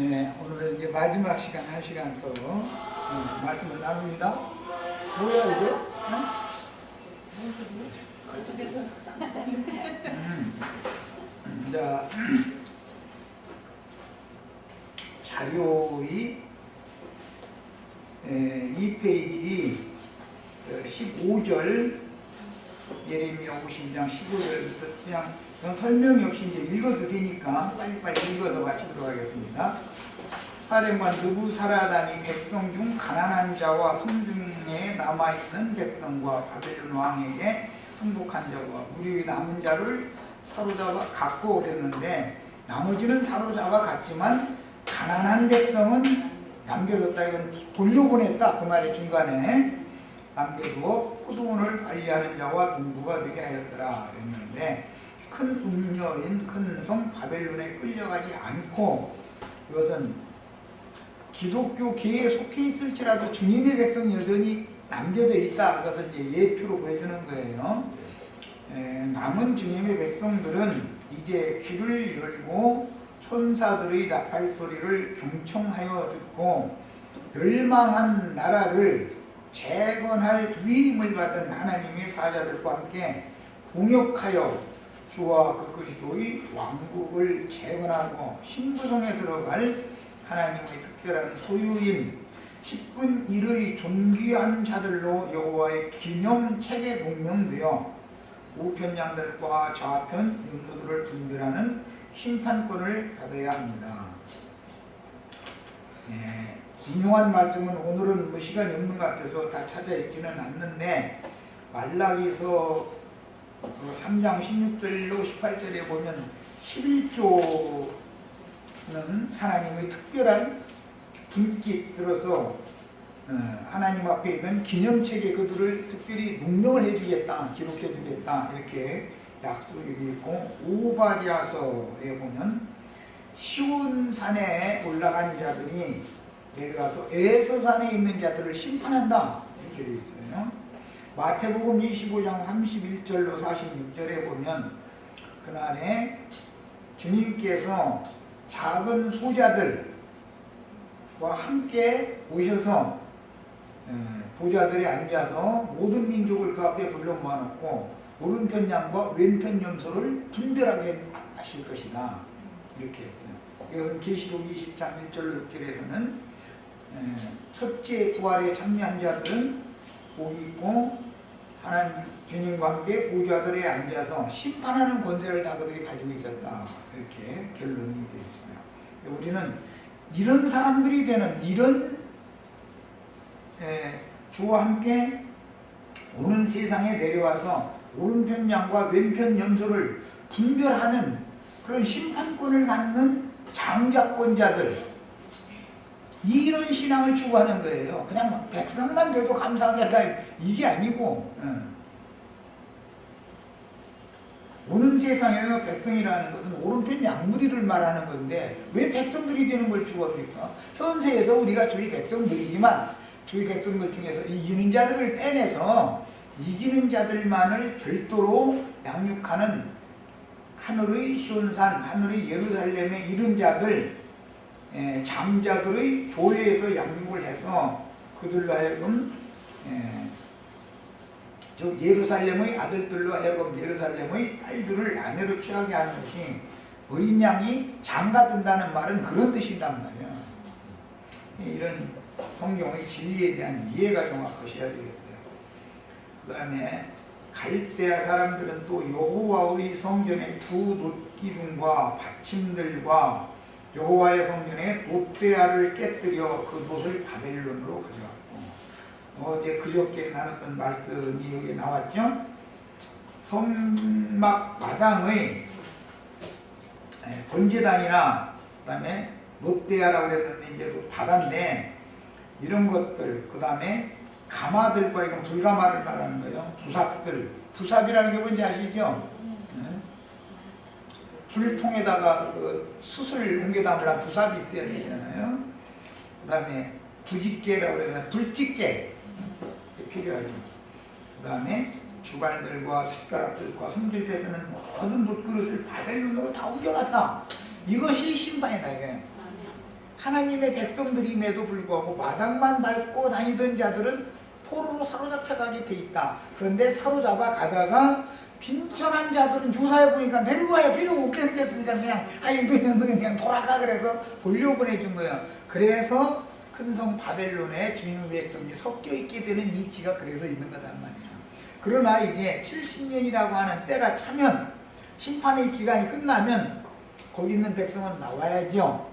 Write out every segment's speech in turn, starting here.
네, 오늘은 이제 마지막 시간, 한 시간 또 말씀을 나눕니다. 뭐야 이게? 자, 자료의 2페이지 15절 예레미야 50장 15절부터 그냥 설명이 없이 이제 읽어도 되니까 빨리빨리 읽어서 마치도록 하겠습니다. 사령관 느부사라단이 백성 중 가난한 자와 성중에 남아있는 백성과 바벨론 왕에게 항복한 자와 무리의 남은 자를 사로잡아 갖고 오렸는데 나머지는 사로잡아 갔지만 가난한 백성은 남겨뒀다. 이건 돌려보냈다. 그 말이 중간에 남겨두어 포도원을 관리하는 자와 농부가 되게 하였더라 그랬는데 큰 음녀인 큰 성 바벨론에 끌려가지 않고 이것은 기독교계에 속해 있을지라도 주님의 백성이 여전히 남겨져 있다. 그것을 이제 예표로 보여주는 거예요. 남은 주님의 백성들은 이제 귀를 열고 천사들의 나팔 소리를 경청하여 듣고 멸망한 나라를 재건할 위임을 받은 하나님의 사자들과 함께 동역하여 주와 그 그리스도의 왕국을 재건하고 신부성에 들어갈 하나님의 특별한 소유인 10분 1의 존귀한 자들로 여호와의 기념책에 명명되어 우편장들과 좌편 윤소들을 분별하는 심판권을 받아야 합니다. 인용한 말씀은 오늘은 시간이 없는 것 같아서 다 찾아 있지는 않는데 말라기서 3장 16절로 18절에 보면 11조는 하나님의 특별한 분깃으로서 하나님 앞에 있는 기념책에 그들을 특별히 농명을 해주겠다, 기록해주겠다 이렇게 약속이 되어 있고 오바댜서에 보면 시온산에 올라간 자들이 내려가서 에서산에 있는 자들을 심판한다 이렇게 되어 있어요. 마태복음 25장 31절로 46절에 보면 그날에 주님께서 작은 소자들과 함께 오셔서 보좌들에 앉아서 모든 민족을 그 앞에 불러 모아놓고 오른편 양과 왼편 염소를 분별하게 하실 것이다 이렇게 했어요. 이것은 계시록 20장 1절로 6절에서는 첫째 부활에 참여한 자들은 복이 있고 하나님 주님과 함께 보좌들에 앉아서 심판하는 권세를 다 그들이 가지고 있었다 이렇게 결론이 되어 있어요. 우리는 이런 사람들이 되는 이런 주와 함께 오는 세상에 내려와서 오른편 양과 왼편 염소를 분별하는 그런 심판권을 갖는 장자권자들 이런 신앙을 추구하는 거예요. 그냥 백성만 돼도 감사하겠다 이게 아니고 오는 세상에서 백성이라는 것은 오른편 양무리를 말하는 건데 왜 백성들이 되는 걸 추구합니까? 현세에서 우리가 주의 백성들이지만 주의 백성들 중에서 이기는 자들을 빼내서 이기는 자들만을 별도로 양육하는 하늘의 시온산, 하늘의 예루살렘에 이른 자들 장자들의 교회에서 양육을 해서 그들로 하여금 예루살렘의 아들들로 하여금 예루살렘의 딸들을 아내로 취하게 하는 것이 어린 양이 장가든다는 말은 그런 뜻이란 말이에요. 이런 성경의 진리에 대한 이해가 정확하셔야 되겠어요. 그 다음에 갈대아 사람들은 또 여호와의 성전에 두 놋기둥과 받침들과 여호와의 성전에 놋대야를 깨뜨려 그 놋을 바벨론으로 가져왔고 어제 그저께 나눴던 말씀이 여기 나왔죠. 성막 마당의 번제단이나 그 다음에 놋대야라고 그랬는데 이제 또 바다인데 이런 것들 그 다음에 가마들과 이건 불가마를 말하는 거예요. 부삽들 부삽이라는 게 뭔지 아시죠? 불통에다가 그 숯을 옮겨 담으려면 부삽이 있어야 되잖아요. 그 다음에 부집게라고 그러면 불집게 필요하죠. 그 다음에 주발들과 숟가락들과 섬길 때 쓰는 모든 놋그릇을 바벨론으로 다 옮겨갔다. 이것이 심판이다. 이게 하나님의 백성들임에도 불구하고 마당만 밟고 다니던 자들은 포로로 사로잡혀 가게 돼 있다. 그런데 사로잡아 가다가 빈천한 자들은 조사해 보니까 데리고 가야 필요가 없게 생겼으니까 그냥 아니 너는 그냥 돌아가 그래서 돌려보내준 거예요. 그래서 큰 성 바벨론에 주인의 백성이 섞여 있게 되는 이치가 그래서 있는 거단 말이에요. 그러나 이제 70년이라고 하는 때가 차면 심판의 기간이 끝나면 거기 있는 백성은 나와야죠.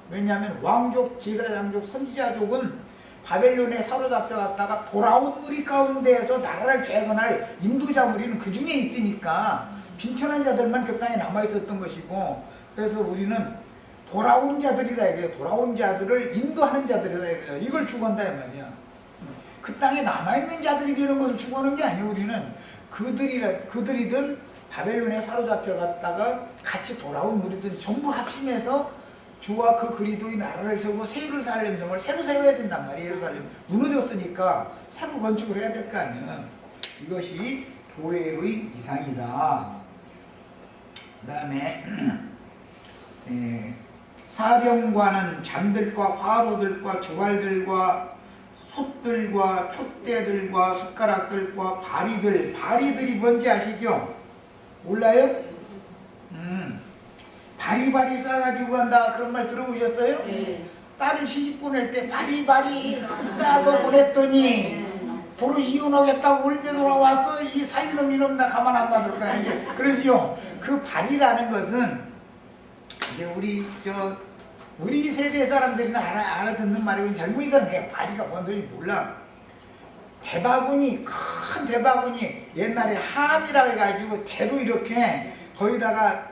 왜냐하면 왕족, 제사장족, 선지자족은 바벨론에 사로잡혀 갔다가 돌아온 무리 가운데에서 나라를 재건할 인도자 무리는 그 중에 있으니까 빈천한 자들만 그 땅에 남아있었던 것이고, 그래서 우리는 돌아온 자들이다 이거예요. 돌아온 자들을 인도하는 자들이다 이거예요. 이걸 추구한다 이 말이야. 그 땅에 남아있는 자들이 되는 것을 추구하는 게 아니에요. 우리는 그들이든 바벨론에 사로잡혀 갔다가 같이 돌아온 무리든 전부 합심해서 주와 그 그리스도의 나라를 세우고 새 예루살렘 성을 새로 세워야 된단 말이에요. 예루살렘 무너졌으니까 새로 건축을 해야 될 거 아니에요. 이것이 교회의 이상이다. 그 다음에 사병관은 잔들과 화로들과 주발들과 솥들과 촛대들과 숟가락들과 바리들이 뭔지 아시죠? 몰라요? 바리바리 싸가지고 간다 그런 말 들어보셨어요? 네. 딸을 시집 보낼 때 바리바리 싸서 보냈더니 도로 이혼하겠다고 울며 돌아왔어. 이 살리놈 이놈 나 가만 안 놔둘 거야 이제 그러죠. 그 바리라는 것은 이제 우리 세대 사람들이나 알아듣는 말이고 젊은이들은 그냥 바리가 뭔지 몰라. 대바구니, 큰 대바구니, 옛날에 함이라 해가지고 대로 이렇게 거기다가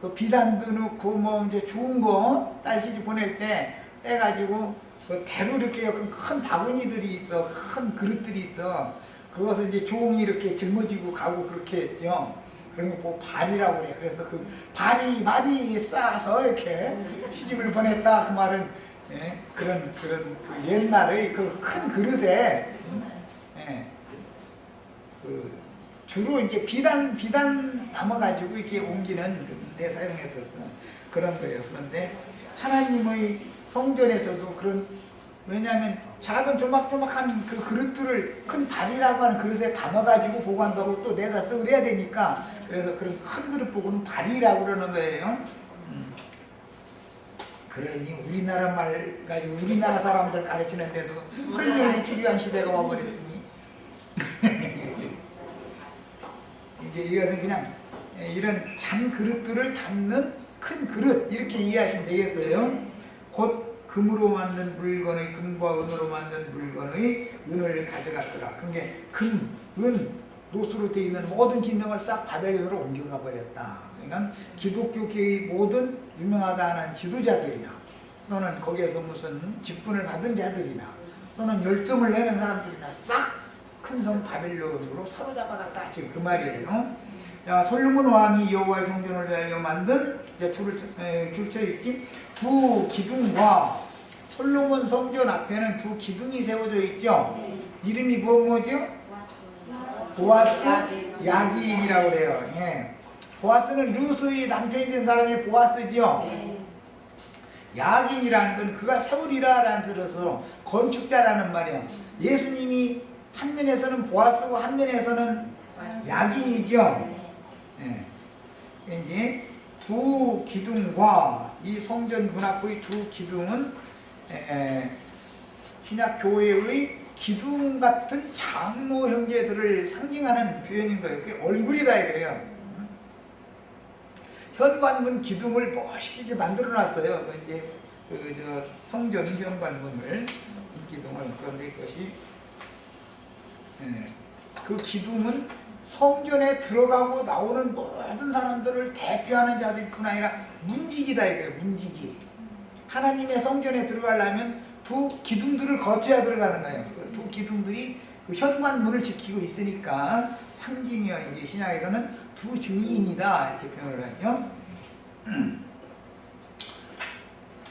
그 비단도 넣고 이제 좋은 거 딸 시집 보낼 때 빼가지고 그 대로 이렇게 큰 바구니들이 있어, 큰 그릇들이 있어. 그것을 이제 종이 이렇게 짊어지고 가고 그렇게 했죠. 그런 거 보고 바리라고 그래. 그래서 그 바리 싸서 이렇게 시집을 보냈다 그 말은 그런 그 옛날의 그 큰 그릇에 주로 이제 비단 담아가지고 이렇게 옮기는 데 사용했었던 그런 거예요. 그런데 하나님의 성전에서도 왜냐하면 작은 조막조막한 그 그릇들을 큰 바리라고 하는 그릇에 담아가지고 보관하고 또 내다 쓰고 해야 되니까 그래서 그런 큰 그릇 보고는 바리라고 그러는 거예요. 그러니 우리나라 말 가지고 우리나라 사람들 가르치는데도 설명이 필요한 시대가 와버렸으니 이것은 그냥 이런 잔 그릇들을 담는 큰 그릇 이렇게 이해하시면 되겠어요. 곧 금으로 만든 물건의 금과 은으로 만든 물건의 은을 가져갔더라. 그게 금, 은, 노수로 되어 있는 모든 기능을 싹 바벨론으로 옮겨가 버렸다. 그러니까 기독교계의 모든 유명하다는 지도자들이나 또는 거기에서 무슨 직분을 받은 자들이나 또는 열성을 내는 사람들이나 싹 큰 성 바벨론으로 사로잡아갔다. 지금 그 말이에요. 야, 솔로몬 왕이 여호와의 성전을 위하여 만든 줄 쳐 있지. 두 기둥과 솔로몬 성전 앞에는 두 기둥이 세워져 있죠. 이름이 뭐죠? 보아스, 야긴이라고 그래요. 예. 보아스는 루스의 남편이 된 사람이 보아스죠. 야긴이라는 건 그가 세우리라라는 뜻으로서 건축자라는 말이에요. 예수님이 한 면에서는 보아스고 한 면에서는 야긴이죠. 예. 이제 두 기둥과 이 성전 문 앞의 두 기둥은 신약 교회의 기둥 같은 장로 형제들을 상징하는 표현인 거예요. 그게 얼굴이다 이거예요. 현관문 기둥을 멋있게 만들어 놨어요. 이제 성전 현관문을 기둥을 그런데 이것이 그 기둥은 성전에 들어가고 나오는 모든 사람들을 대표하는 자들이 뿐 아니라 문지기다 이거예요. 문지기. 하나님의 성전에 들어가려면 두 기둥들을 거쳐야 들어가는 거예요. 두 기둥들이 그 현관문을 지키고 있으니까 상징이요. 이제 신약에서는 두 증인이다 이렇게 표현을 하죠.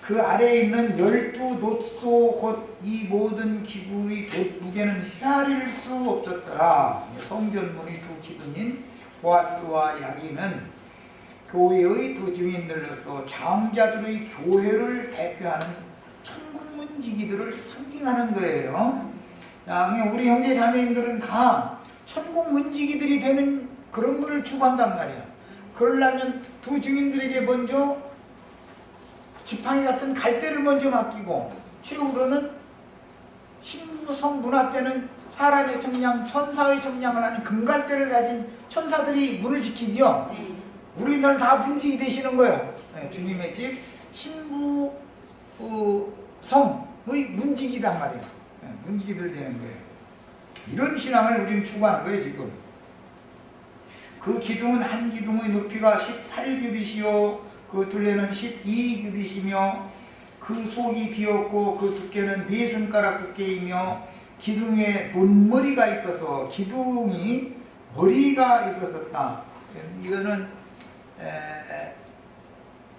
그 아래에 있는 12놋소 곧 이 모든 기구의 무게는 헤아릴 수 없었더라. 성전문의 두 기둥인 보아스와 야긴은 교회의 두 증인들로서 장자들의 교회를 대표하는 천국문지기들을 상징하는 거예요. 우리 형제 자매님들은 다 천국문지기들이 되는 그런 거를 추구한단 말이야. 그러려면 두 증인들에게 먼저 지팡이 같은 갈대를 먼저 맡기고, 최후로는 신부 성문 앞에는 사람의 청량, 천사의 청량을 하는 금갈대를 가진 천사들이 문을 지키죠. 우리는 다 문지기 되시는 거예요. 주님의 집 신부 성의 문지기단 말이에요. 문지기들 되는 거예요. 이런 신앙을 우리는 추구하는 거예요. 지금 그 기둥은 한 기둥의 높이가 18규빗이요 그 둘레는 12규빗이며 그 속이 비었고 그 두께는 4손가락 두께이며 기둥에 논머리가 있어서 기둥이 머리가 있었다. 이거는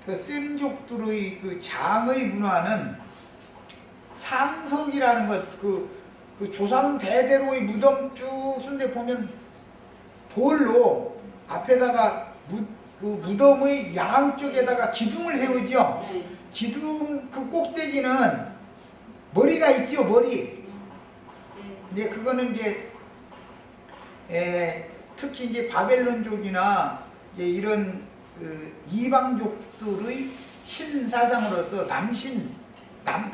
그 셈족들의 그 장의 문화는 상석이라는 것, 그 조상 대대로의 무덤 쭉 쓴데 보면 돌로 앞에다가 그 무덤의 양쪽에다가 기둥을 세우죠. 기둥 그 꼭대기는 머리가 있죠, 머리. 이제 그거는 이제 특히 이제 바벨론족이나 이제 이런 이방족들의 신사상으로서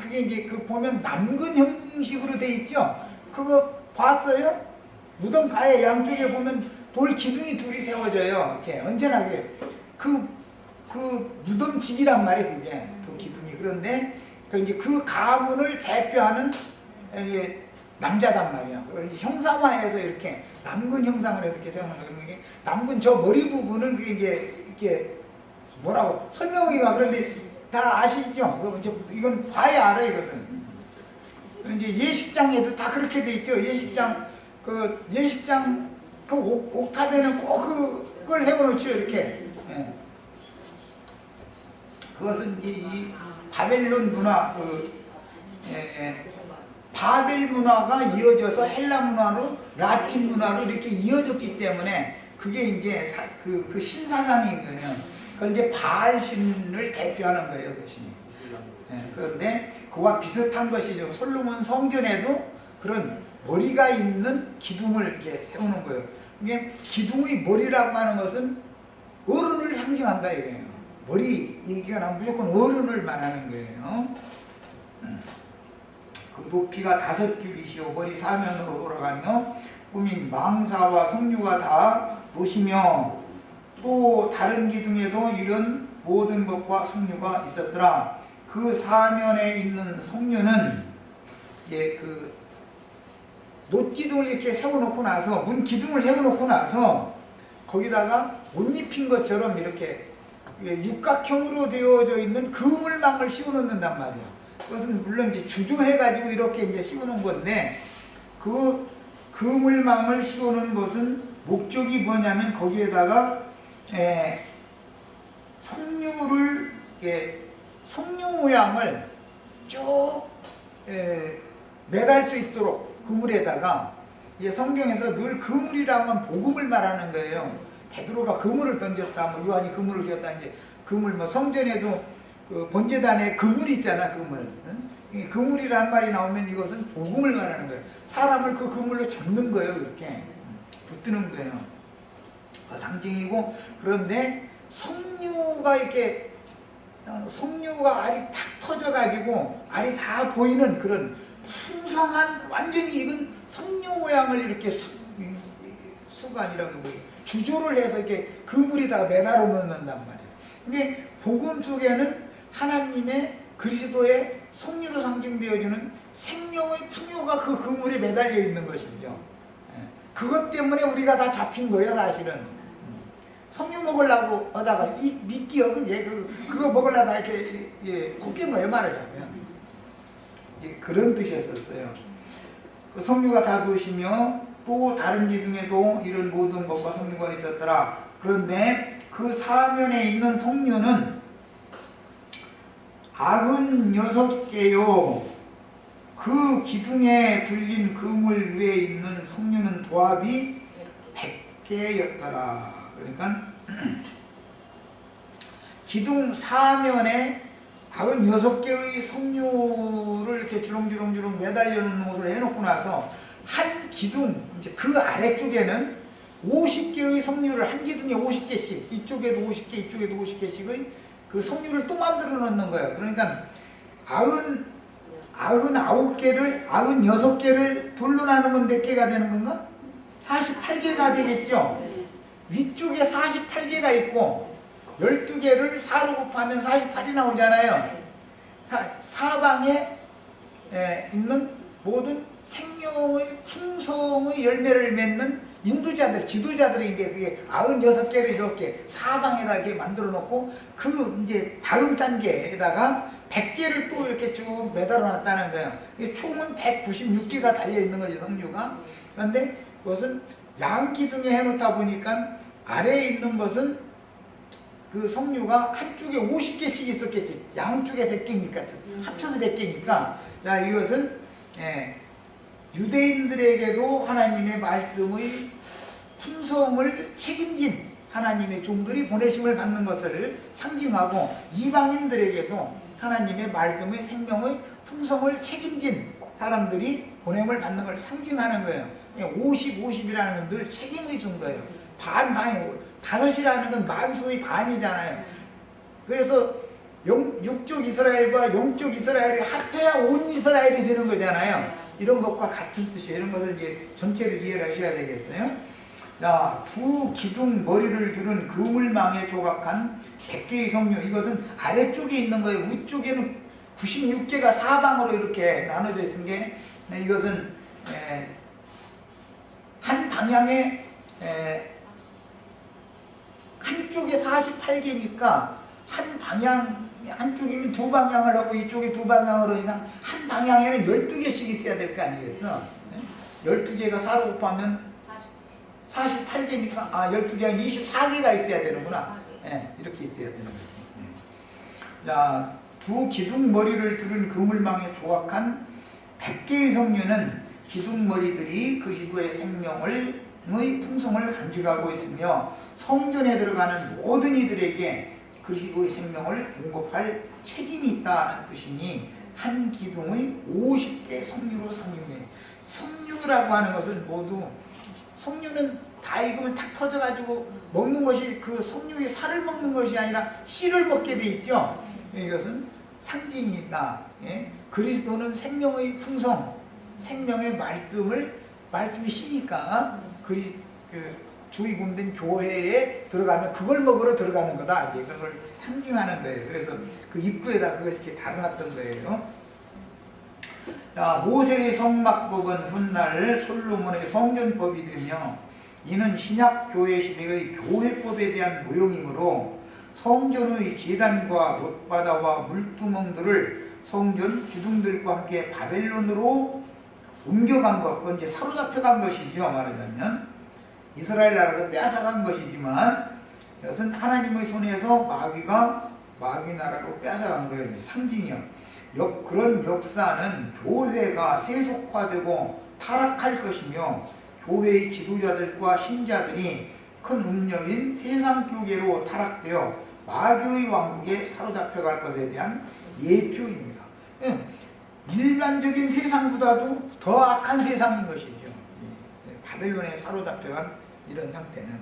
그게 이제 그 보면 남근 형식으로 돼 있죠. 그거 봤어요? 무덤 가에 양쪽에 보면 돌 기둥이 둘이 세워져요. 이렇게 언제나 그 무덤직이란 말이에요. 그게 그 기둥이. 그런데 이제 그 가문을 대표하는 남자단 말이야. 형상화해서 이렇게 남근 형상을 해서 이렇게 세워놓는 게 남근 저 머리 부분은 그게 이제 이렇게 뭐라고 설명하기가 그런데 다 아시죠? 이건 봐야 알아요. 이것은 이제 예식장에도 다 그렇게 돼 있죠. 예식장 그 옥탑에는 꼭 그걸 해놓죠. 이렇게. 그것은 이제 이 바벨론 문화, 바벨 문화가 이어져서 헬라 문화로 라틴 문화로 이렇게 이어졌기 때문에 그게 이제 그 신사상인 거예요. 그건 이제 바알신을 대표하는 거예요, 그 신이. 그런데 그와 비슷한 것이죠. 솔로몬 성전에도 그런 머리가 있는 기둥을 이렇게 세우는 거예요. 이게 기둥의 머리라고 하는 것은 어른을 상징한다 이거예요. 머리 얘기가 나면 무조건 어른을 말하는 거예요. 그 높이가 5규빗이요 머리 사면으로 돌아가며 꾸민 망사와 석류가 다 놓이며 또 다른 기둥에도 이런 모든 것과 석류가 있었더라. 그 사면에 있는 석류는 그 놋기둥을 이렇게 세워놓고 나서 문 기둥을 세워놓고 나서 거기다가 옷 입힌 것처럼 이렇게 육각형으로 되어져 있는 그물망을 씌워놓는단 말이에요. 그것은 물론 이제 주조해가지고 이렇게 이제 씌워놓은 건데 그 그물망을 씌워놓은 것은 목적이 뭐냐면 거기에다가 석류를 석류 모양을 쭉 매달 수 있도록 그물에다가 이제 성경에서 늘 그물이라고 하면 복음을 말하는 거예요. 베드로가 그물을 던졌다, 뭐 요한이 그물을 던졌다, 이제 그물 뭐 성전에도 그 번제단에 그물이 있잖아, 그물. 응? 그물이라는 말이 나오면 이것은 복음을 말하는 거예요. 사람을 그 그물로 잡는 거예요, 이렇게 붙드는 거예요. 그 상징이고 그런데 석류가 이렇게 석류가 알이 탁 터져가지고 알이 다 보이는 그런 풍성한 완전히 익은 석류 모양을 이렇게 수가 아니라 주조를 해서 이렇게 그물에다가 매달아 놓는단 말이에요. 근데 복음 속에는 하나님의 그리스도의 석류로 상징되어주는 생명의 풍요가 그 그물에 매달려 있는 것이죠. 그것 때문에 우리가 다 잡힌 거예요, 사실은. 석류 먹으려고 하다가 미끼요, 그거 먹으려다 이렇게 꼽힌 거예요, 말하자면. 그런 뜻이었어요. 그 석류가 다 부으시며 또 다른 기둥에도 이런 모든 것과 석류가 있었더라. 그런데 그 사면에 있는 석류는 96개요. 그 기둥에 둘린 그물 위에 있는 석류는 도합이 100개였더라. 그러니까 기둥 사면에 96개의 석류를 이렇게 주렁주렁 매달려 놓는 것을 해놓고 나서 한 기둥, 이제 그 아래쪽에는 50개의 석류를 한 기둥에 50개씩, 이쪽에도 50개, 이쪽에도 50개씩의 그 석류를 또 만들어 놓는 거예요. 그러니까 99개를, 96개를 둘로 나누면 몇 개가 되는 건가? 48개가 되겠죠? 위쪽에 48개가 있고, 12개를 4로 곱하면 48이 나오잖아요. 사방에 있는 모든 생명의 풍성의 열매를 맺는 인도자들, 지도자들이 이제 그게 96개를 이렇게 사방에다 이렇게 만들어 놓고, 그 이제 다음 단계에다가 100개를 또 이렇게 쭉 매달아 놨다는 거예요. 총은 196개가 달려 있는 거죠, 석류가. 그런데 그것은 양기둥에 해놓다 보니까 아래에 있는 것은 그 석류가 한쪽에 50개씩 있었겠지. 양쪽에 100개니까, 합쳐서 100개니까. 자, 이것은 유대인들에게도 하나님의 말씀의 풍성을 책임진 하나님의 종들이 보내심을 받는 것을 상징하고, 이방인들에게도 하나님의 말씀의 생명의 풍성을 책임진 사람들이 보냄을 받는 걸 상징하는 거예요. 50이라는 건 늘 책임의 증거예요. 반반이고, 5이라는 건 만수의 반이잖아요. 그래서 육족 이스라엘과 영족 이스라엘이 합해야 온 이스라엘이 되는 거잖아요. 이런 것과 같은 뜻이에요. 이런 것을 이제 전체를 이해하셔야 되겠어요. 자, 두 기둥 머리를 두른 그물망에 조각한 100개의 석류. 이것은 아래쪽에 있는 거예요. 위쪽에는 96개가 사방으로 이렇게 나눠져 있는 게, 이것은 한 방향에 한쪽에 48개니까 한 방향, 한쪽이면 두 방향을 하고 이쪽에 두 방향으로, 그냥 한 방향에는 12개씩 있어야 될 거 아니겠어? 12개가 4로 곱하면 48개니까, 12개가 24개가 있어야 되는구나. 이렇게 있어야 되는 거지. 자, 두 기둥머리를 두른 그물망에 조각한 100개의 석류는 기둥머리들이 그리스도의 생명의 풍성을 간직하고 있으며, 성전에 들어가는 모든 이들에게 그리스도의 생명을 공급할 책임이 있다는 뜻이니, 한 기둥의 50개 석류로 상징돼요. 석류라고 하는 것은 모두, 석류는 다 익으면 탁 터져가지고 먹는 것이, 그 석류의 살을 먹는 것이 아니라 씨를 먹게 돼 있죠. 이것은 상징이 있다. 그리스도는 생명의 풍성, 생명의 말씀이 씨니까 주의 굽는 교회에 들어가면 그걸 먹으러 들어가는 거다. 이제 그걸 상징하는 거예요. 그래서 그 입구에다 그걸 이렇게 달아놨던 거예요. 자, 모세의 성막법은 훗날 솔로몬의 성전법이 되며, 이는 신약 교회 시대의 교회법에 대한 모형이므로 성전의 제단과 놋바다와 물두멍들을 성전 기둥들과 함께 바벨론으로 옮겨간 것, 그건 이제 사로잡혀간 것이죠. 말하자면 이스라엘 나라에서 빼앗아간 것이지만, 이것은 하나님의 손에서 마귀 나라로 빼앗아간 거예요. 상징이요. 그런 역사는 교회가 세속화되고 타락할 것이며, 교회의 지도자들과 신자들이 큰 음녀인 세상 교계로 타락되어 마귀의 왕국에 사로잡혀갈 것에 대한 예표입니다. 일반적인 세상보다도 더 악한 세상인 것이죠. 바벨론에 사로잡혀간 이런 상태는,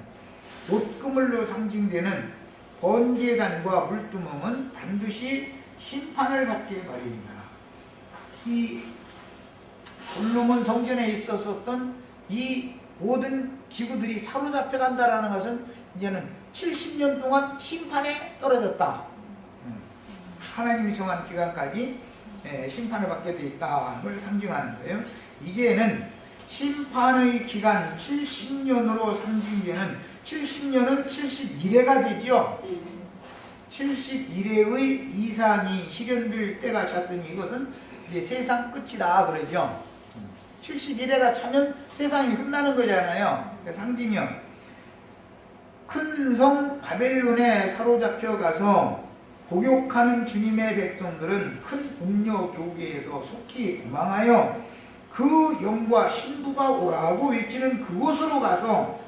놋그물로 상징되는 번제단과 물두멍은 반드시 심판을 받게 마련이다. 이 솔로몬 성전에 있었던 이 모든 기구들이 사로잡혀간다라는 것은 이제는 70년 동안 심판에 떨어졌다. 하나님이 정한 기간까지 심판을 받게 돼 있다는 걸 상징하는 거예요. 이제는 심판의 기간 70년으로 상징되는, 70년은 71회가 되죠. 71회의 이상이 실현될 때가 찼으니 이것은 이제 세상 끝이다 그러죠. 71회가 차면 세상이 끝나는 거잖아요. 상징이요. 큰 성 바벨론에 사로잡혀 가서 복역하는 주님의 백성들은 큰 음녀 교계에서 속히 도망하여 그 영과 신부가 오라고 외치는 그곳으로 가서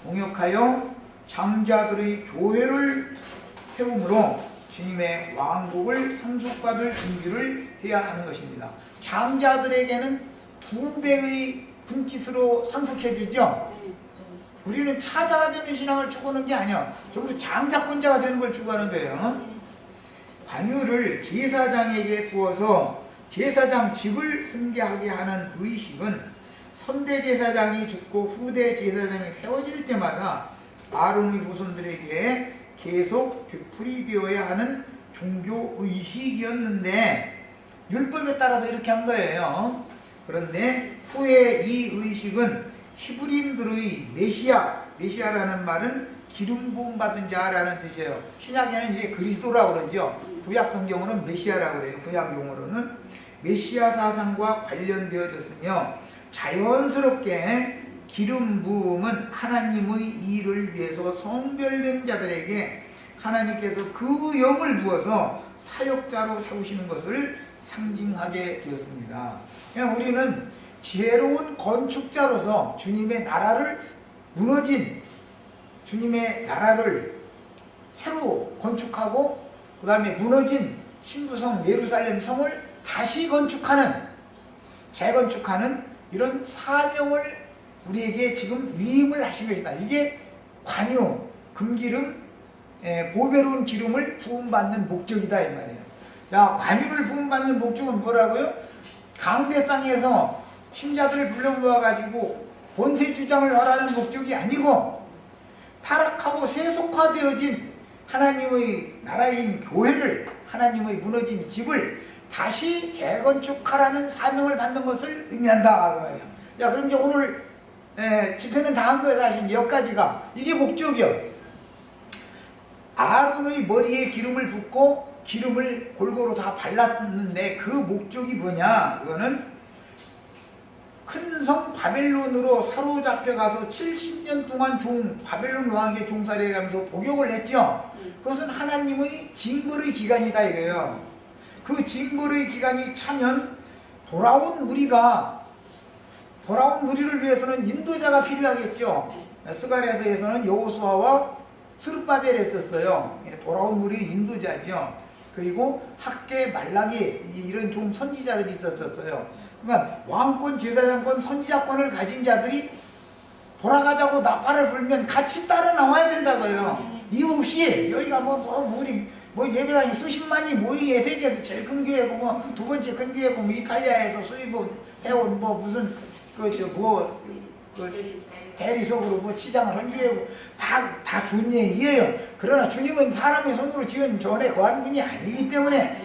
동역하여 장자들의 교회를 세움으로 주님의 왕국을 상속받을 준비를 해야 하는 것입니다. 장자들에게는 2배의 분깃으로 상속해주죠. 우리는 차자가 되는 신앙을 추구하는 게 아니야. 전부 장자권자가 되는 걸 추구하는 거예요. 관유를 제사장에게 두어서 제사장직을 승계하게 하는 의식은 선대 제사장이 죽고 후대 제사장이 세워질 때마다 아론의 후손들에게 계속 되풀이되어야 하는 종교 의식이었는데 율법에 따라서 이렇게 한 거예요. 그런데 후에 이 의식은 히브리인들의 메시아라는 말은 기름 부음 받은 자라는 뜻이에요. 신약에는 이제 그리스도라고 그러죠. 구약 성경으로는 메시아라고 그래요. 구약 용어로는 메시아 사상과 관련되어졌으며 자연스럽게 기름 부음은 하나님의 일을 위해서 성별된 자들에게 하나님께서 그 영을 부어서 사역자로 세우시는 것을 상징하게 되었습니다. 우리는 지혜로운 건축자로서 주님의 나라를 무너진 주님의 나라를 새로 건축하고 그 다음에 무너진 신부성 예루살렘 성을 다시 건축하는 재건축하는 이런 사명을 우리에게 지금 위임을 하신 것이다. 이게 관유, 금기름, 보배로운 기름을 부음받는 목적이다 이 말이에요. 야, 관유를 부음받는 목적은 뭐라고요? 강대상에서 신자들을 불러 모아가지고 권세 주장을 하라는 목적이 아니고 타락하고 세속화되어진 하나님의 나라인 교회를 하나님의 무너진 집을 다시 재건축하라는 사명을 받는 것을 의미한다 그 말이야. 야, 그럼 이제 오늘 집회는 다 한 거예요. 사실 몇 가지가 이게 목적이요. 아론의 머리에 기름을 붓고 기름을 골고루 다 발랐는데 그 목적이 뭐냐? 그거는 큰 성 바벨론으로 사로잡혀 가서 70년 동안 바벨론 왕에게 종살이 해가면서 복역을 했죠. 그것은 하나님의 징벌의 기간이다 이거예요. 그 징벌의 기간이 차면 돌아온 무리를 위해서는 인도자가 필요하겠죠. 스가랴서에서는 여호수아와 스룹바벨을 했었어요. 돌아온 무리 인도자죠. 그리고 학계, 말라기 이런 좀 선지자들이 있었어요. 그러니까 왕권, 제사장권, 선지자권을 가진 자들이 돌아가자고 나팔을 불면 같이 따라 나와야 된다고요. 이유 없이 여기가 우리 예배당이 수십만이 모인 세계에서 제일 큰 교회고 두 번째 큰 교회고 이탈리아에서 수입을 해온 무슨 대리석으로 치장을 한 교회고 다 좋은 얘기예요. 그러나 주님은 사람의 손으로 지은 전에 거한 분이 아니기 때문에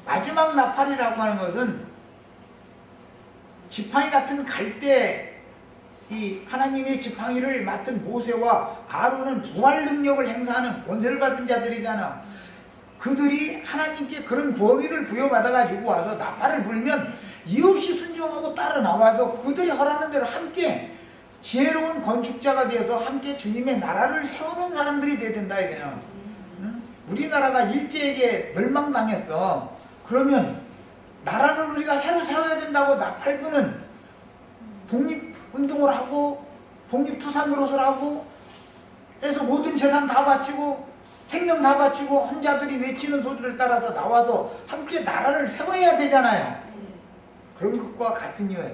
마지막 나팔이라고 하는 것은 지팡이 같은 갈대 이 하나님의 지팡이를 맡은 모세와 아론은 부활 능력을 행사하는 권세를 받은 자들이잖아. 그들이 하나님께 그런 권위를 부여받아가지고 와서 나팔을 불면 이유 없이 순종하고 따라 나와서 그들이 허락하는 대로 함께 지혜로운 건축자가 되어서 함께 주님의 나라를 세우는 사람들이 돼야 된다 이거예요. 우리나라가 일제에게 멸망당했어. 그러면 나라를 우리가 새로 세워야 된다고 나팔 부는 독립운동을 하고 독립투사노릇을 하고 해서 모든 재산 다 바치고 생명 다 바치고 혼자들이 외치는 소리를 따라서 나와서 함께 나라를 세워야 되잖아요. 그런 것과 같은 이유예요.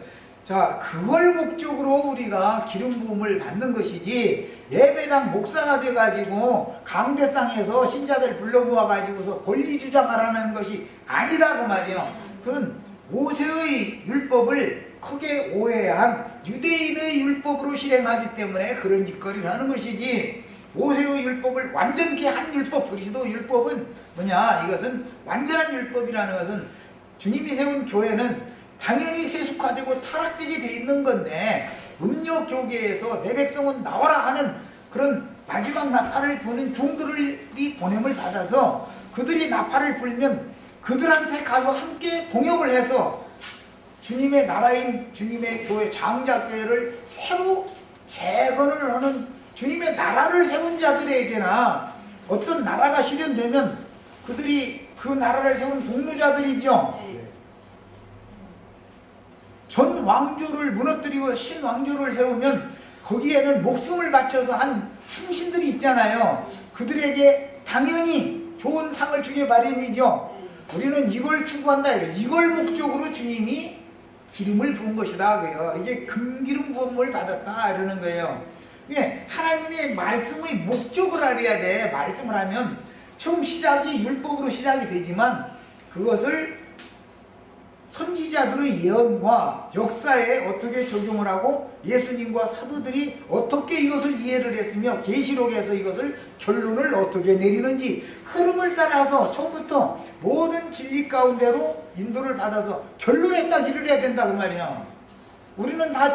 자, 그걸 목적으로 우리가 기름 부음을 받는 것이지 예배당 목사가 돼가지고 강대상에서 신자들 불러 모아가지고서 권리 주장하라는 것이 아니라고 말이에요. 그건 모세의 율법을 크게 오해한 유대인의 율법으로 실행하기 때문에 그런 짓거리를 하는 것이지 모세의 율법을 완전히 한 율법, 그리스도 율법은 뭐냐? 이것은 완전한 율법이라는 것은 주님이 세운 교회는 당연히 세속화되고 타락되게 돼 있는 건데 음료 교계에서 내 백성은 나와라 하는 그런 마지막 나팔을 부는 종들이 보냄을 받아서 그들이 나팔을 불면 그들한테 가서 함께 동역을 해서 주님의 나라인 주님의 교회 장자교회를 새로 재건을 하는 주님의 나라를 세운 자들에게나 어떤 나라가 실현되면 그들이 그 나라를 세운 동료자들이죠. 전 왕조를 무너뜨리고 신왕조를 세우면 거기에는 목숨을 바쳐서 한 충신들이 있잖아요. 그들에게 당연히 좋은 상을 주게 마련이죠. 우리는 이걸 추구한다. 이걸 목적으로 주님이 기름을 부은 것이다. 그래요. 이게 금기름 부음을 받았다. 이러는 거예요. 예, 하나님의 말씀의 목적을 알아야 돼. 말씀을 하면 처음 시작이 율법으로 시작이 되지만 그것을 선지자들의 예언과 역사에 어떻게 적용을 하고 예수님과 사도들이 어떻게 이것을 이해를 했으며 계시록에서 이것을 결론을 어떻게 내리는지 흐름을 따라서 처음부터 모든 진리 가운데로 인도를 받아서 결론에 딱 이르러야 된다 그 말이야. 우리는 다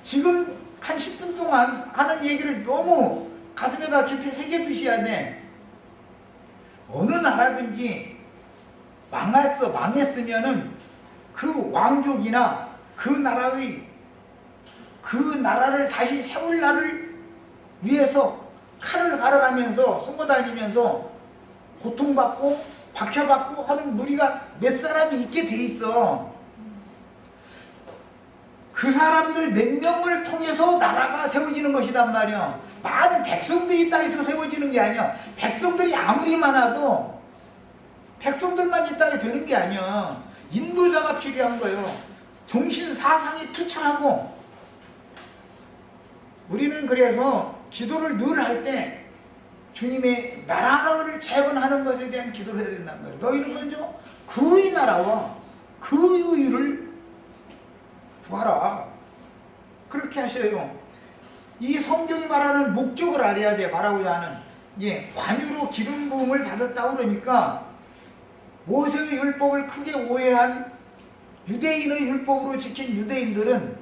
지금 한 10분 동안 하는 얘기를 너무 가슴에다 깊이 새겨두셔야 돼. 어느 나라든지 망했으면은 그 왕족이나 그 나라를 다시 세울 날을 위해서 칼을 갈아가면서 숨어 다니면서 고통받고 박해받고 하는 무리가 몇 사람이 있게 돼 있어. 그 사람들 몇 명을 통해서 나라가 세워지는 것이단 말이야. 많은 백성들이 땅에서 세워지는 게 아니야. 백성들이 아무리 많아도 백성들만 이 땅에 되는 게 아니야. 인도자가 필요한 거예요. 정신 사상이 투철하고. 우리는 그래서 기도를 늘 할 때 주님의 나라를 재건하는 것에 대한 기도를 해야 된단 말이에요. 너희는 먼저 그의 나라와 그의 의를 구하라. 그렇게 하셔요. 이 성경이 말하는 목적을 알아야 돼. 말하고자 하는 관유로 기름 부음을 받았다고 그러니까 모세의 율법을 크게 오해한 유대인의 율법으로 지킨 유대인들은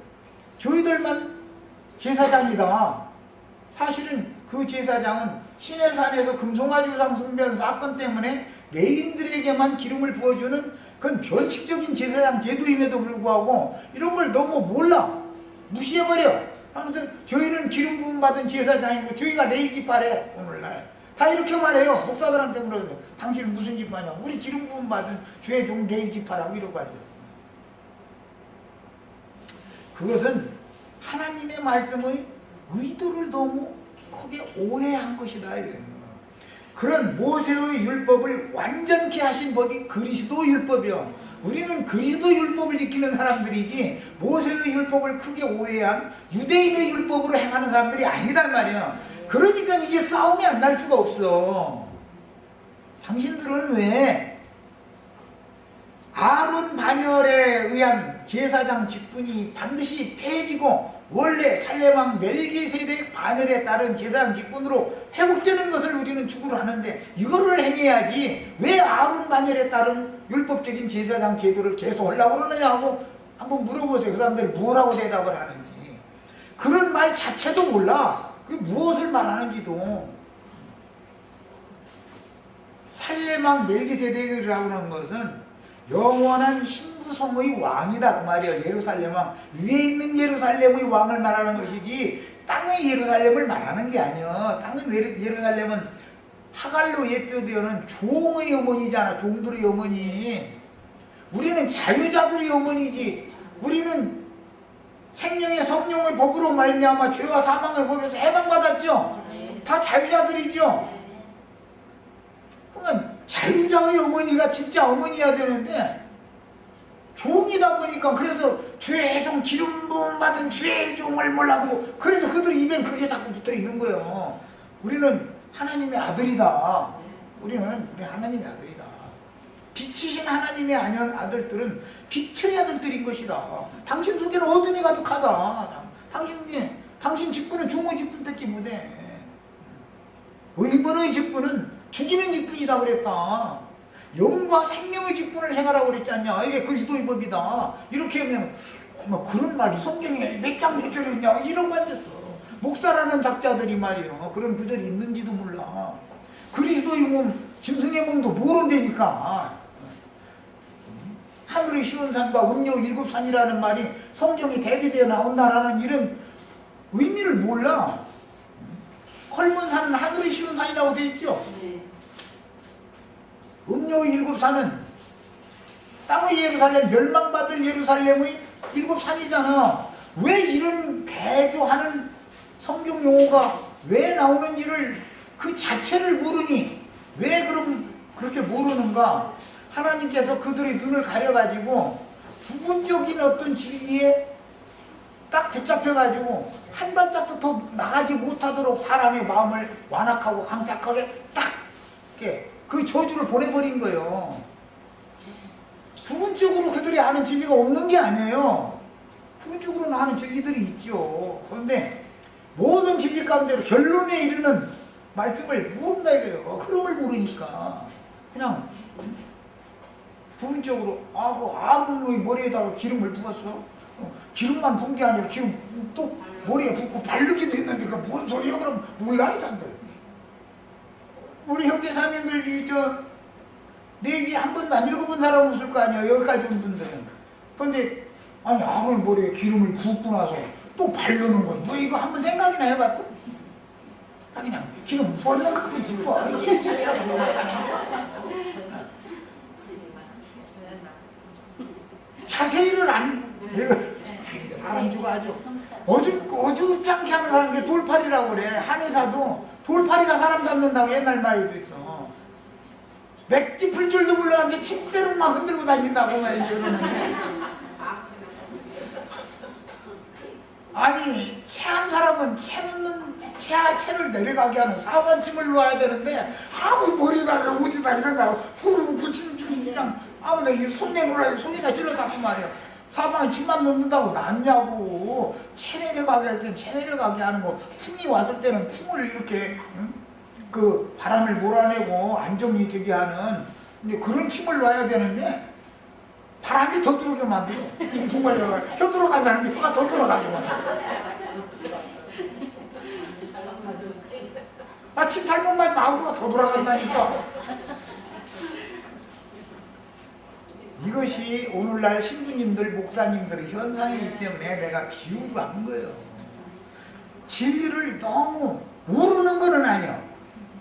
저희들만 제사장이다. 사실은 그 제사장은 시내산에서 금송아지우상 숭배한 사건 때문에 레인들에게만 기름을 부어주는 그건 변칙적인 제사장 제도임에도 불구하고 이런 걸 너무 몰라. 무시해버려. 하면서 저희는 기름 부음 받은 제사장이고 저희가 레인 지파래. 오늘날 다 이렇게 말해요. 목사들한테 물어요. 당신은 무슨 지파냐? 우리 기름 부음 받은 주의 종 레인 지파라고 이러고 알렸어요. 그것은 하나님의 말씀의 의도를 너무 크게 오해한 것이다. 그런 모세의 율법을 완전케 하신 법이 그리스도 율법이요. 우리는 그리스도 율법을 지키는 사람들이지 모세의 율법을 크게 오해한 유대인의 율법으로 행하는 사람들이 아니단 말이야. 그러니까 이게 싸움이 안 날 수가 없어. 당신들은 왜 아론 반열에 의한 제사장 직분이 반드시 폐해지고 원래 살레왕 멜기세덱 반열에 따른 제사장 직분으로 회복되는 것을 우리는 추구를 하는데 이거를 행해야지 왜 아론 반열에 따른 율법적인 제사장 제도를 계속 하려고 그러느냐 하고 한번 물어보세요. 그 사람들이 뭐라고 대답을 하는지. 그런 말 자체도 몰라. 그게 무엇을 말하는지도. 살레왕 멜기세덱이라고 하는 것은 영원한 신부성의 왕이다 그 말이에요. 예루살렘 왕. 위에 있는 예루살렘의 왕을 말하는 것이지 땅의 예루살렘을 말하는 게 아니야. 땅의 예루살렘은 하갈로 예표되어는 종의 어머니잖아. 종들의 어머니. 우리는 자유자들의 어머니지. 우리는 생명의 성령의 법으로 말미암아 죄와 사망의 법에서 해방받았죠. 다 자유자들이죠. 그러면 자유자의 어머니가 진짜 어머니야 되는데 종이다 보니까 그래서 주의 종 기름 부음 받은 주의 종을 몰라보고 그래서 그들 입엔 그게 자꾸 붙어 있는 거예요. 우리는 하나님의 아들이다. 우리는 하나님의 아들이다. 빛이신 하나님의 아들들은 빛의 아들들인 것이다. 당신 속에는 어둠이 가득하다. 당신 직분은 종의 직분밖에 못해. 의문의 직분은 죽이는 직분이다 그랬다. 영과 생명의 직분을 행하라고 그랬지 않냐. 이게 그리스도의 법이다. 이렇게 하면 그런 말이 성경에 몇 장 몇 절에 있냐 이러고 앉았어. 목사라는 작자들이 말이요. 그런 구절이 있는지도 몰라. 그리스도의 몸, 짐승의 몸도 모른다니까. 하늘의 시온산과 음료 일곱 산이라는 말이 성경에 대비되어 나온다라는 이런 의미를 몰라. 헐문산은 하늘의 시온산이라고 되어 있죠. 음료 일곱 산은 땅의 예루살렘, 멸망받을 예루살렘의 일곱 산이잖아. 왜 이런 대조하는 성경 용어가 왜 나오는지를 그 자체를 모르니 왜 그럼 그렇게 모르는가? 하나님께서 그들의 눈을 가려가지고 부분적인 어떤 진리에 딱 붙잡혀가지고 한 발짝도 더 나가지 못하도록 사람의 마음을 완악하고 강팍하게 딱 이렇게 그 저주를 보내버린 거예요. 부분적으로 그들이 아는 진리가 없는 게 아니에요. 부분적으로는 아는 진리들이 있죠. 그런데 모든 진리 가운데로 결론에 이르는 말씀을 모른다 이거예요. 흐름을 모르니까 그냥 부분적으로 그 아론의 머리에다가 기름을 부었어. 기름만 부은 게 아니라 기름 또 머리에 붓고 바르기도 했는데 그 뭔 소리야? 그럼 몰라 이 사람들. 우리 형제자매들 내기 한 번도 안 읽어본 사람 없을 거 아니에요. 여기까지 온 분들은. 근데 아니 아론 머리에 기름을 붓고 나서 또 바르는 건 뭐 이거 한번 생각이나 해봤어? 그냥 기름 부었는 것 같은 짚어. 자세히를 안 사람 주고 아주 어줍지 않게 하는 사람이 돌팔이라고 그래. 한의사도 돌팔이가 사람 잡는다고 옛날 말에도 있어. 맥지 풀 줄도 몰라가지고 침대로만 흔들고 다닌다고 그러는데 아니 체한 사람은 체를 내려가게 하는 사관침을 놓아야 되는데 머리가 어디다 이런다고 푸르 붙이는 그냥 아무나 손 내놓으라고 손에다 찔러다고 말이야. 사방에 침만 놓는다고 낫냐고. 체 내려가게 할 때는 체 내려가게 하는 거, 풍이 왔을 때는 풍을 이렇게 그 바람을 몰아내고 안정이 되게 하는 이제 그런 침을 놔야 되는데 바람이 더 들어오게 만들어. 퉁퉁 걸려가 혀 들어간다는 게 혀가 더 들어가게 만들어. 침 잘못 맞으면 아구가 더 돌아간다니까. 이것이 오늘날 신부님들, 목사님들의 현상이기 때문에 내가 비유로 한 거예요. 진리를 너무 모르는 거는 아니야.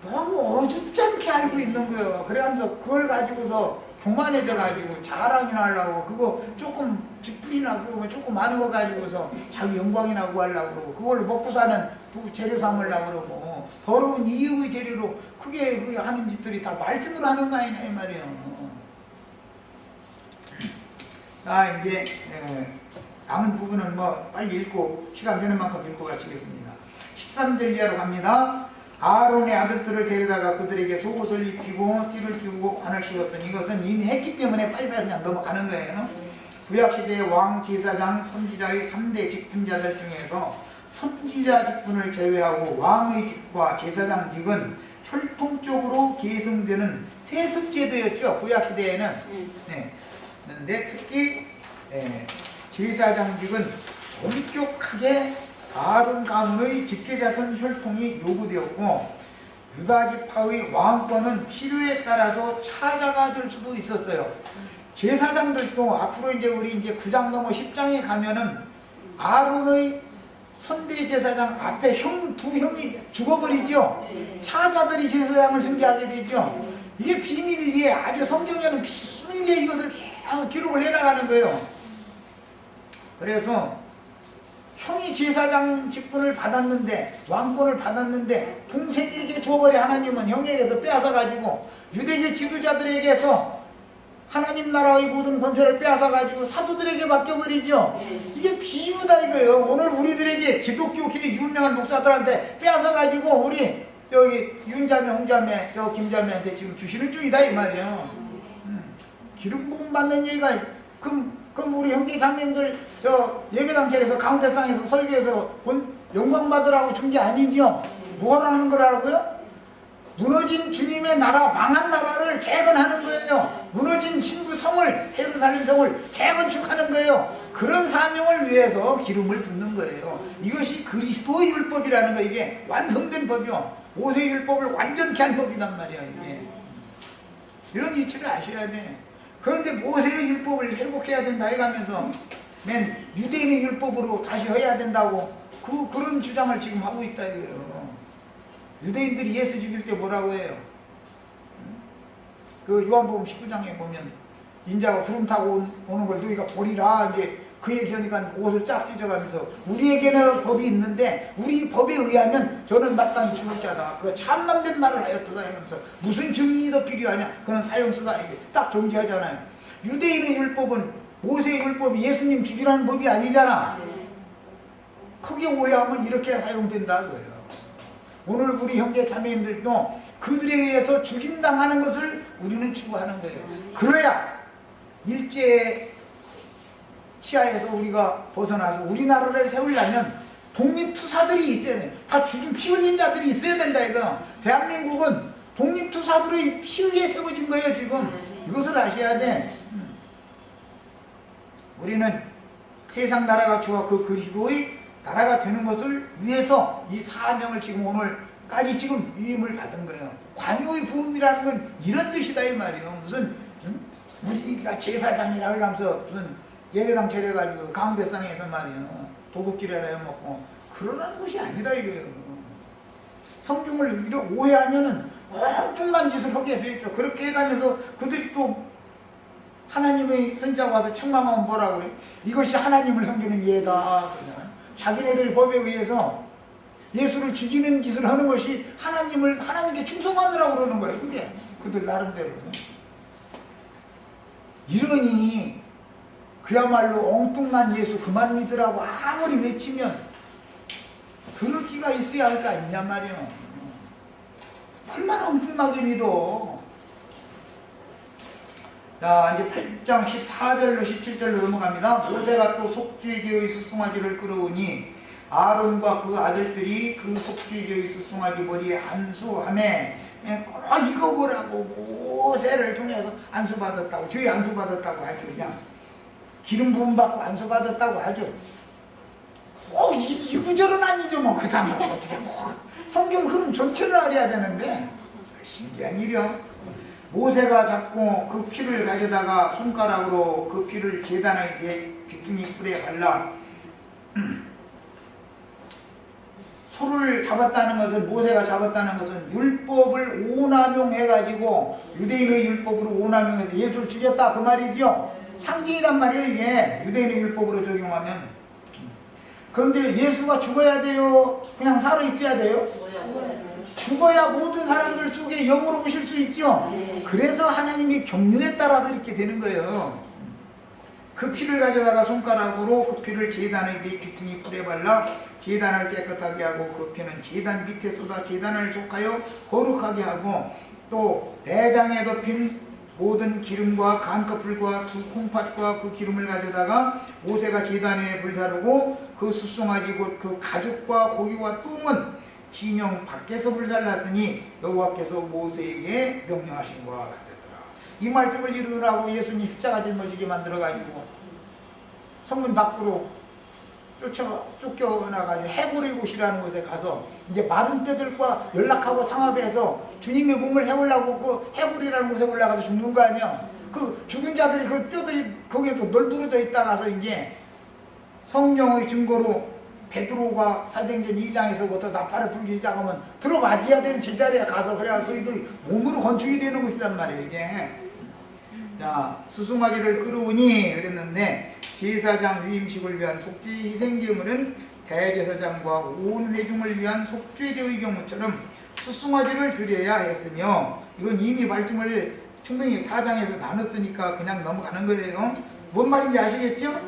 너무 어줍지 않게 알고 있는 거예요. 그래가면서 그걸 가지고서 교만해져가지고 자랑이나 하려고 그거 조금 쥐풀이나 그거 조금 많은 거 가지고서 자기 영광이나 구하려고 그러고 그걸로 먹고 사는 재료 삼으려고 그러고 더러운 이익의 재료로 그게 하는 짓들이 다 말씀으로 하는 거 아니냐 이 말이에요. 이제 남은 부분은 뭐 빨리 읽고 시간 되는 만큼 읽고 마치겠습니다. 13절 이하로 갑니다. 아론의 아들들을 데려다가 그들에게 속옷을 입히고 띠를 띄우고 관을 씌웠으니 이것은 이미 했기 때문에 빨리빨리 그냥 넘어가는 거예요. 구약시대의 왕, 제사장, 선지자의 3대 직분자들 중에서 선지자 직분을 제외하고 왕의 직과 제사장 직은 혈통적으로 계승되는 세습제도였죠. 구약시대에는. 그런데 특히 제사장직은 엄격하게 아론 가문의 직계자손 혈통이 요구되었고 유다지파의 왕권은 필요에 따라서 차자가 될 수도 있었어요. 제사장들도 앞으로 이제 우리 이제 9장 넘어 10장에 가면은 아론의 선대 제사장 앞에 두 형이 죽어버리죠. 차자들이 제사장을 승계하게 되죠. 이게 비밀리에 아주 성경에는 비밀리에 이것을 계속 기록을 해나가는 거예요. 그래서 형이 제사장 직분을 받았는데 왕권을 받았는데 동생에게 주어버린 하나님은 형에게서 빼앗아가지고 유대교 지도자들에게서 하나님 나라의 모든 권세를 빼앗아가지고 사도들에게 맡겨버리죠. 이게 비유다 이거예요. 오늘 우리들에게 기독교계의 유명한 목사들한테 빼앗아가지고 우리 여기 윤자매, 홍자매, 김자매한테 지금 주시는 중이다 이 말이에요. 기름 부음 받는 얘기가 그럼 우리 형제 자매님들 예배당절에서 가운데상에서 설교해서 영광 받으라고 준 게 아니죠. 뭐하러 하는 거라고요? 무너진 주님의 나라, 망한 나라를 재건하는 거예요. 무너진 신부 성을, 예루살렘 성을 재건축하는 거예요. 그런 사명을 위해서 기름을 붓는 거예요. 이것이 그리스도의 율법이라는 거, 이게 완성된 법이요. 모세의 율법을 완전케 한 법이란 말이야 이게. 이런 이치를 아셔야 돼. 그런데 모세의 율법을 회복해야 된다 해가면서 맨 유대인의 율법으로 다시 해야 된다고 그런 주장을 지금 하고 있다 이거예요. 유대인들이 예수 죽일 때 뭐라고 해요? 그 요한복음 19장에 보면 인자가 구름 타고 오는 걸 너희가 보리라 이제 그 얘기하니까 옷을 쫙 찢어가면서 우리에게는 법이 있는데 우리 법에 의하면 저는 마땅히 죽을 자다. 그 참남된 말을 하였도다 하면서 무슨 증인이 더 필요하냐? 그런 사형수가 이게 딱 정지하잖아요. 유대인의 율법은 모세의 율법이 예수님 죽이라는 법이 아니잖아. 크게 오해하면 이렇게 사용된다고요. 오늘 우리 형제 자매님들도 그들에 의해서 죽임당하는 것을 우리는 추구하는 거예요. 그래야 일제 치하에서 우리가 벗어나서 우리나라를 세우려면 독립투사들이 있어야 돼. 다 죽임 피 흘린 자들이 있어야 된다 이거. 대한민국은 독립투사들의 피 위에 세워진 거예요 지금. 이것을 아셔야 돼. 우리는 세상 나라가 주어 그 그리스도의 나라가 되는 것을 위해서 이 사명을 지금 오늘까지 지금 위임을 받은 거예요. 관요의 부음이라는 건 이런 뜻이다 이 말이에요. 무슨 우리가 제사장이라고 하면서 무슨 예배당 차려가지고 가운데상에서 말이에요. 도둑질이나 해먹고 그러는 것이 아니다 이거예요. 성경을 이렇게 오해하면은 엉뚱한 짓을 하게 돼 있어. 그렇게 해가면서 그들이 또 하나님의 선자가 와서 책망하면 뭐라고 그래? 이것이 하나님을 섬기는 예다. 자기네들 법에 의해서 예수를 죽이는 짓을 하는 것이 하나님께 충성하느라고 그러는 거예요. 그게 그들 나름대로. 이러니 그야말로 엉뚱한 예수 그만 믿으라고 아무리 외치면 들을 기가 있어야 할 거 아니냐 말이야. 얼마나 엉뚱하게 믿어. 자, 이제 8장 14절로 17절로 넘어갑니다. 모세가 또 속죄제의 스송아지를 끌어오니 아론과 그 아들들이 그 속죄제의 스송아지 머리에 안수하매 꼭 이거 보라고 모세를 통해서 안수받았다고, 저희 안수받았다고 하죠. 그냥 기름 부음 받고 안수받았다고 하죠. 꼭 이 구절은 아니죠. 뭐 그 다음에 어떻게 뭐 성경 흐름 전체를 알아야 되는데 신기한 일이요. 모세가 잡고 그 피를 가져다가 손가락으로 그 피를 제단의 귀퉁이 뿔에 발라 소를 잡았다는 것은, 모세가 잡았다는 것은 율법을 오남용해가지고 유대인의 율법으로 오남용해서 예수를 죽였다 그 말이죠. 상징이란 말이에요 이게. 유대인의 율법으로 적용하면. 그런데 예수가 죽어야 돼요? 그냥 살아있어야 돼요? 죽어야 모든 사람들 속에 영으로 오실 수 있죠. 그래서 하나님의 경륜에 따라서 이렇게 되는 거예요. 그 피를 가져다가 손가락으로 그 피를 제단의 네 귀퉁이 뿔에 발라 제단을 깨끗하게 하고 그 피는 제단 밑에 쏟아 제단을 속하여 거룩하게 하고 또 내장에 덮인 모든 기름과 간커풀과 두 콩팥과 그 기름을 가져다가 모세가 제단에 불사르고 그 숫송아지 곧 그 가죽과 고기와 똥은 진영 밖에서 불살랐으니 여호와께서 모세에게 명령하신 것과 같았더라. 이 말씀을 이루라고 예수님 십자가 짊어지게 만들어가지고 성문 밖으로 쫓겨나가지고 해골의 곳이라는 곳에 가서 이제 마른 뼈들과 연락하고 상합해서 주님의 몸을 해오려고 그 해골이라는 곳에 올라가서 죽는 거 아니야. 그 죽은 자들이 그 뼈들이 거기에서 널브러져 있다가서 이제 성령의 증거로 베드로가 사도행전 2장에서부터 나팔을 불기 시작하면 들어맞아야 되는 제자리에 가서 그래야 그리도 몸으로 건축이 되는 것이란 말이에요 이게. 자, 수송아지를 끌어오니 그랬는데 제사장 위임식을 위한 속죄 희생제물은 대제사장과 온 회중을 위한 속죄제의 경우처럼 수송아지를 드려야 했으며, 이건 이미 말씀을 충분히 4장에서 나눴으니까 그냥 넘어가는 거예요. 뭔 말인지 아시겠죠?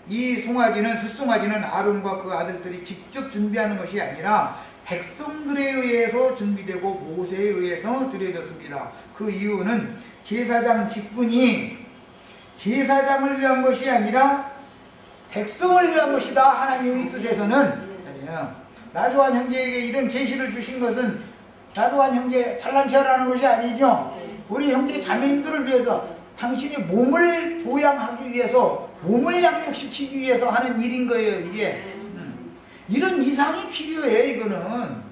이 송아지는, 숫송아지는 아론과 그 아들들이 직접 준비하는 것이 아니라 백성들에 의해서 준비되고 모세에 의해서 드려졌습니다. 그 이유는 제사장 직분이 제사장을 위한 것이 아니라 백성을 위한 것이다. 하나님의 뜻에서는. 나도한 형제에게 이런 계시를 주신 것은 나도한 형제 잘난 체하라는 것이 아니죠. 우리 형제 자매님들을 위해서, 당신의 몸을 보양하기 위해서, 몸을 양육시키기 위해서 하는 일인 거예요 이게. 이런 이상이 필요해 이거는.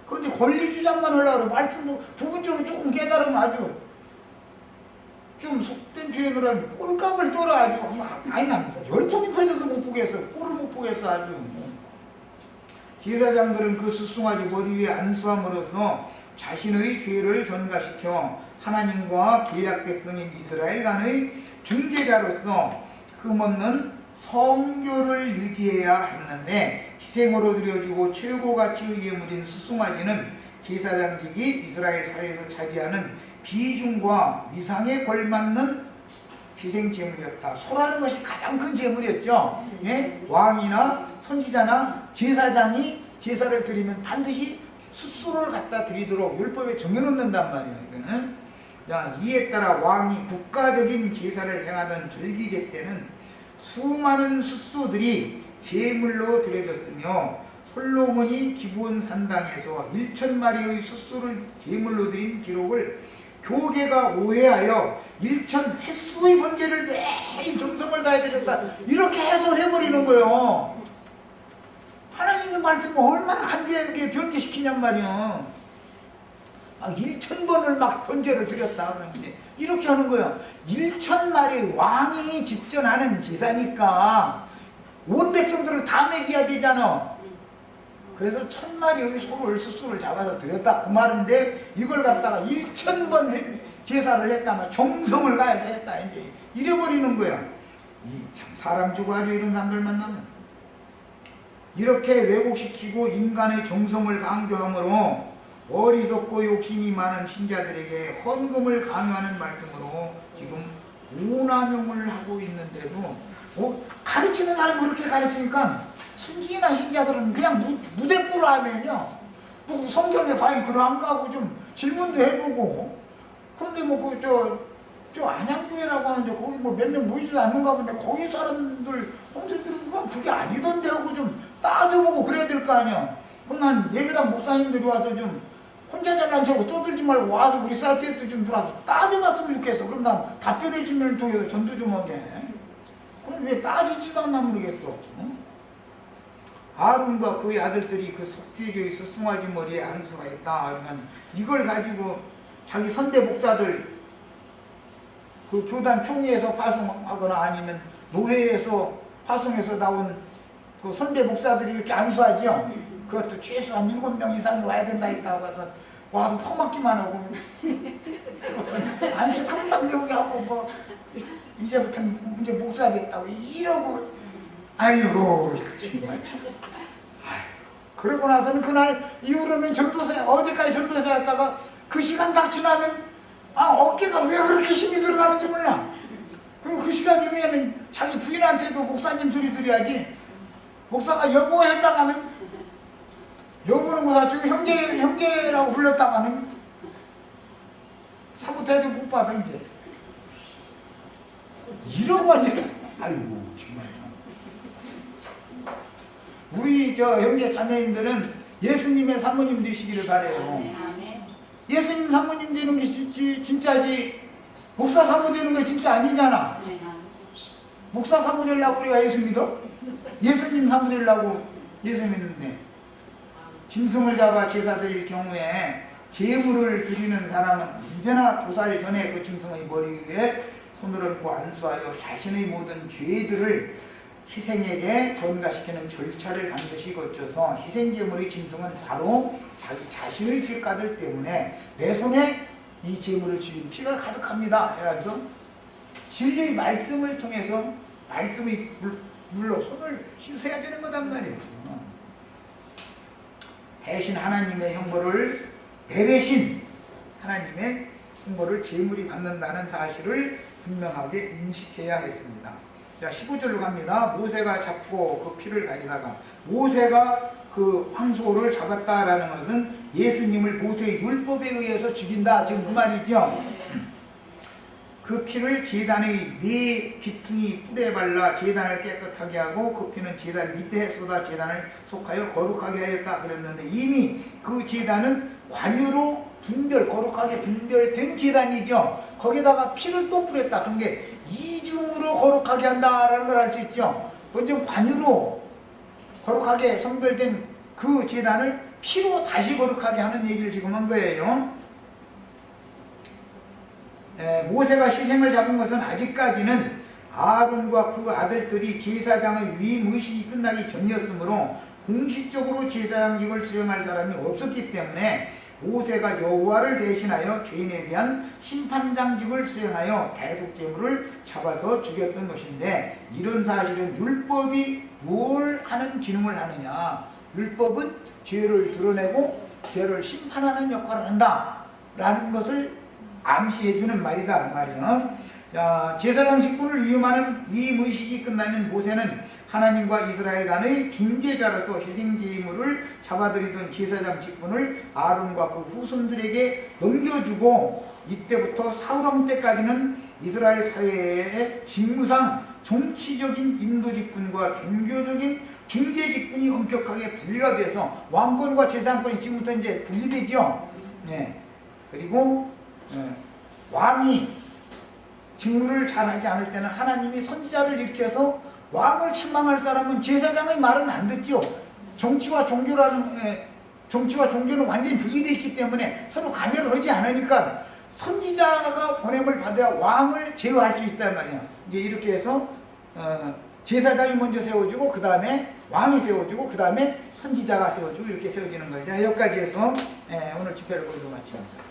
그런데 권리 주장만 하려고 그래. 말씀도 부분적으로 조금 깨달으면 아주 좀 속된 표현으로 하면 꼴값을 떨어 아주 많이 나면서 열통이 터져서 못 보겠어. 꼴을 못 보겠어 아주. 제사장들은 그 숫송아지 머리 위에 안수함으로써 자신의 죄를 전가시켜 하나님과 계약 백성인 이스라엘 간의 중재자로서 흠없는 성교를 유지해야 했는데 희생으로 드려지고 최고 가치의 예물인 수송아지는 제사장직이 이스라엘 사회에서 차지하는 비중과 위상에 걸맞는 희생 제물이었다. 소라는 것이 가장 큰 제물이었죠. 예? 왕이나 선지자나 제사장이 제사를 드리면 반드시 숫소를 갖다 드리도록 율법에 정해놓는단 말이에요. 이거는. 자, 이에 따라 왕이 국가적인 제사를 행하던 절기제 때는 수많은 숫소들이 제물로 드려졌으며 솔로몬이 기브온 산당에서 1,000마리의 숫소를 제물로 드린 기록을 교계가 오해하여 1,000 횟수의 번제를 매일 정성을 다해 드렸다 이렇게 해석해버리는 거예요. 하나님의 말씀을 얼마나 간교하게 변개시키냔 말이야. 1,000번을 막 번제를 드렸다 이렇게 하는 거예요. 1,000마리 왕이 집전하는 제사니까 온 백성들을 다 먹여야 되잖아. 그래서 1,000마리의 소를 숫소를 잡아서 드렸다 그 말인데 이걸 갖다가 1,000번 제사를 했다면 정성을 다해서 했다 이제 이래버리는 거야. 참 사람 주고 아주 이런 사람들 만나면 이렇게 왜곡시키고 인간의 정성을 강조함으로 어리석고 욕심이 많은 신자들에게 헌금을 강요하는 말씀으로 지금 오남용을 하고 있는데도 가르치는 사람이 그렇게 가르치니까 순진한 신자들은 그냥 무대뽀로 하면요 뭐 성경에 과연 그러한가 하고 좀 질문도 해보고 그런데 뭐 저 안양교회라고 하는데 거기 뭐 몇 명 모이지도 않는가 본데 거기 사람들 hom생들은 그게 아니던데 하고 좀 따져보고 그래야 될 거 아니야. 그난 예배당 목사님들이 와서 좀 혼자 잘난 척하고 떠들지 말고 와서 우리 사이트에도 좀 들어와서 따져봤으면 좋겠어. 그럼 난 답변해 주면 통해서 전도 좀 하게. 그럼 왜 따지지도 않나 모르겠어. 응? 아론과 그의 아들들이 그 속죄교의 수송아지 머리에 안수하였다 하면 이걸 가지고 자기 선대 목사들 그 교단 총회에서 파송하거나 아니면 노회에서 파송해서 나온 그 선대 목사들이 이렇게 안수하죠. 그것도 최소한 7명 이상이 와야 된다 했다고 해서 와서 퍼먹기만 하고 안수 금방 배우게 하고 뭐 이제부터는 이제 목사 됐다고 이러고 아이고 정말 참. 그러고 나서는 그날 이후로는 전도사 어디까지 전도사 했다가 그 시간 딱 지나면 어깨가 왜 그렇게 힘이 들어가는지 몰라. 그리고 그 시간 이후에는 자기 부인한테도 목사님 소리 들어야지. 목사가 여보 했다가는 여보는 뭐다 저기 형제라고 불렀다가는 사부 대접 못 받아 이제. 이러고 이제 아이고 정말. 우리 저 형제 자매님들은 예수님의 사모님 되시기를 바래요. 예수님 사모님 되는 게 진짜지 목사 사모 되는 게 진짜 아니잖아. 목사 사모 되려고 우리가 예수 믿어? 예수님 사모 되려고 예수 믿는데 짐승을 잡아 제사 드릴 경우에 제물을 드리는 사람은 언제나 도살 전에 그 짐승의 머리 위에 손을 얹고 안수하여 자신의 모든 죄들을 희생에게 전가시키는 절차를 반드시 거쳐서 희생제물의 짐승은 바로 자기 자신의 죄가들 때문에 내 손에 이 제물을 지금 피가 가득합니다 해가지고 진리의 말씀을 통해서 말씀의 물로 손을 씻어야 되는 거단 말이에요. 대신 하나님의 형벌을 내 대신 하나님의 형벌을 제물이 받는다는 사실을 분명하게 인식해야 했습니다. 자, 15절로 갑니다. 모세가 잡고 그 피를 가지다가 모세가 그 황소를 잡았다라는 것은 예수님을 모세의 율법에 의해서 죽인다 지금 그 말이죠. 그 피를 제단의 네 귀퉁이 뿔에 발라 제단을 깨끗하게 하고 그 피는 제단 밑에 쏟아 제단을 속하여 거룩하게 하였다 그랬는데 이미 그 제단은 관유로 거룩하게 분별된 제단이죠. 거기다가 피를 또 뿌렸다. 그런 게 이중으로 거룩하게 한다라는 걸 알 수 있죠. 먼저 관유로 거룩하게 성별된 그 제단을 피로 다시 거룩하게 하는 얘기를 지금 한 거예요. 모세가 희생을 잡은 것은 아직까지는 아론과 그 아들들이 제사장의 위임의식이 끝나기 전이었으므로 공식적으로 제사장직을 수행할 사람이 없었기 때문에 모세가 여호와를 대신하여 죄인에 대한 심판장직을 수행하여 대속제물을 잡아서 죽였던 것인데, 이런 사실은 율법이 뭘 하는 기능을 하느냐, 율법은 죄를 드러내고 죄를 심판하는 역할을 한다 라는 것을 암시해주는 말이다 그 말이야. 제사장 직분을 위임하는 위임의식이 끝나면 모세는 하나님과 이스라엘 간의 중재자로서 희생제물을 잡아들이던 제사장 직분을 아론과 그 후손들에게 넘겨주고, 이때부터 사울왕 때까지는 이스라엘 사회의 직무상 정치적인 인도 직분과 종교적인 중재 직분이 엄격하게 분리가 돼서 왕권과 제사장권이 지금부터 이제 분리되죠. 네. 그리고 왕이 직무를 잘하지 않을 때는 하나님이 선지자를 일으켜서 왕을 책망할 사람은 제사장의 말은 안 듣죠. 정치와 종교는 완전히 분리되어 있기 때문에 서로 관여를 하지 않으니까 선지자가 보냄을 받아야 왕을 제어할 수 있단 말이야. 이제 이렇게 해서 제사장이 먼저 세워지고 그 다음에 왕이 세워지고 그 다음에 선지자가 세워지고 이렇게 세워지는 거죠. 여기까지 해서 오늘 집회를 모두 마칩니다.